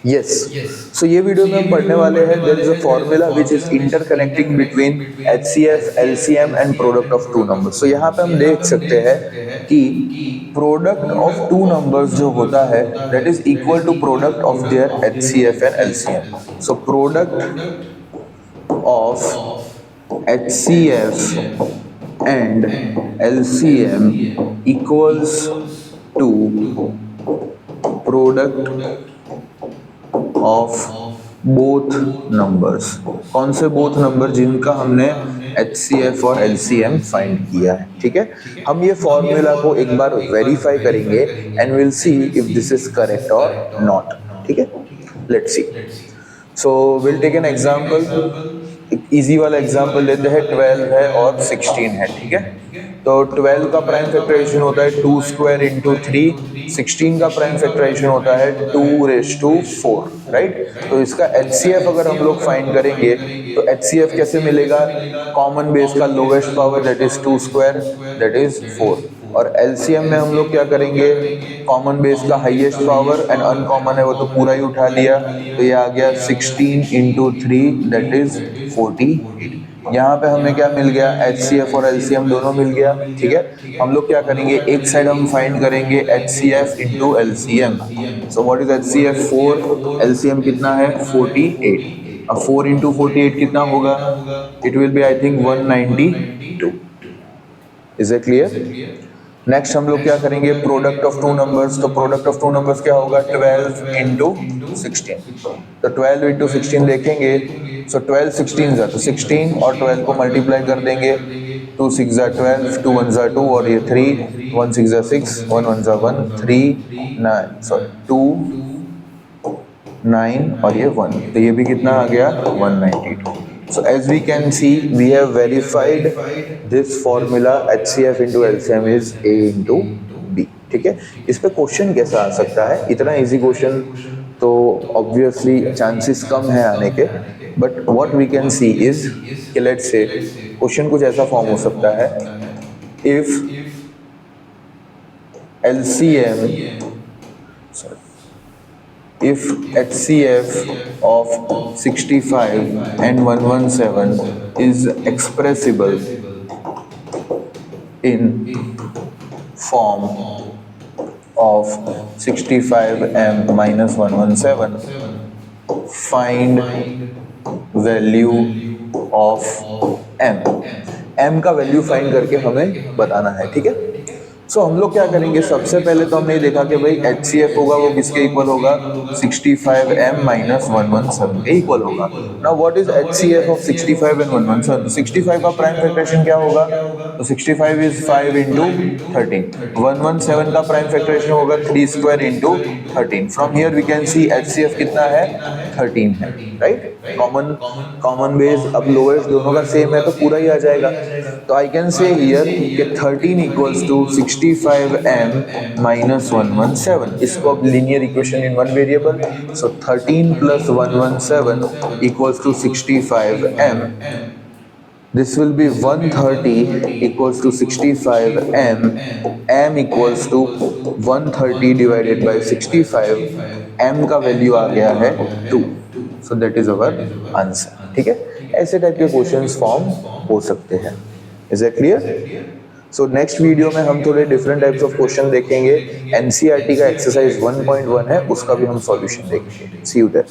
Yes, सो ये video में हम पढ़ने वाले हैं there is a formula which is interconnecting between HCF, LCM and product of two numbers. So यहाँ पे हम देख सकते हैं कि प्रोडक्ट ऑफ टू नंबर्स जो होता है that is equal to product of their HCF and LCM. So product of HCF and LCM equals to product of both numbers। कौन से both नंबर? जिनका हमने HCF और LCM फाइंड किया है। ठीक है, हम ये फॉर्मूला को एक बार वेरीफाई करेंगे and will see if this is correct or not. ठीक है, let's see. So will take an example, एक इजी वाला एग्जांपल लेते हैं। 12 है और 16 है। ठीक है, तो 12 का प्राइम फैक्टराइजेशन होता है 2 स्क्वायर इंटू 3, 16 का प्राइम फैक्टराइजेशन होता है 2⁴, राइट। तो इसका HCF अगर हम लोग फाइंड करेंगे तो HCF कैसे मिलेगा? कॉमन बेस का lowest power that is 2 square that is 4, और LCM में हम लोग क्या करेंगे? कॉमन बेस का हाईएस्ट पावर एंड अनकॉमन है वो तो पूरा ही उठा लिया, तो ये आ गया 16 इंटू 3 दैट इज 48। यहाँ पे हमें क्या मिल गया? HCF और LCM दोनों मिल गया। ठीक है, हम लोग क्या करेंगे? एक साइड हम फाइंड करेंगे HCF into LCM। So what is HCF? 4, LCM कितना है? 48। अब 4 इंटू 48 कितना होगा? It will be I think 192। Is it clear? Next हम लोग क्या करेंगे? Product of two numbers. तो प्रोडक्ट ऑफ टू नंबर्स क्या होगा? 12 इंटू 16। तो 12 इंटू 16 देखेंगे, सो 12 16 जा तो 16 और 12 को मल्टीप्लाई कर देंगे। 2 6 जा 12, 2 1 जा 2 और ये 3, 1 6 जा 6, 1 1 जा 1, 3 9 सॉरी 2 9 और ये 1, तो ये भी कितना आ गया? 192। So as we can see, we have verified this formula HCF into LCM is A into B। ठीक है, इस पे क्वेश्चन कैसा आ सकता है? इतना इजी क्वेश्चन तो ऑब्वियसली चांसेस कम है आने के, but what we can see is कि लेट्स से क्वेश्चन कुछ ऐसा फॉर्म हो सकता है, if LCM if HCF of 65 and 117 is expressible in form of 65m minus 117, find value of m। m का वैल्यू फाइंड करके हमें बताना है। ठीक है, सो हम लोग क्या करेंगे? सबसे पहले तो हमने देखा कि भाई HCF होगा वो किसके इक्वल होगा? 65m माइनस 117 के इक्वल होगा। Now what is HCF of 65 and 117? 65 का प्राइम फैक्टराइजेशन क्या होगा? तो 65 इज 5 इंटू 13। 117 का प्राइम फैक्टराइजेशन होगा 3 square into 13। From here we can see HCF कितना है? 13 है, राइट। कॉमन बेस अब लोएस्ट दोनों का सेम है तो पूरा ही आ जाएगा। तो आई कैन से हियर कि 13 इक्वल्स टू 65m माइनस 117। इसको अब linear equation in one variable, so 13 plus 117 equals to 65m। This will be 130 equals to 65m, m equals to 130 divided by 65, m का value आ गया है 2, so that is our answer। ठीक है, ऐसे type के questions form हो सकते हैं। Is it clear? So next video में हम थोड़े डिफरेंट टाइप्स ऑफ क्वेश्चन देखेंगे। NCERT का एक्सरसाइज 1.1 है, उसका भी हम सॉल्यूशन देखेंगे। सी यू देयर।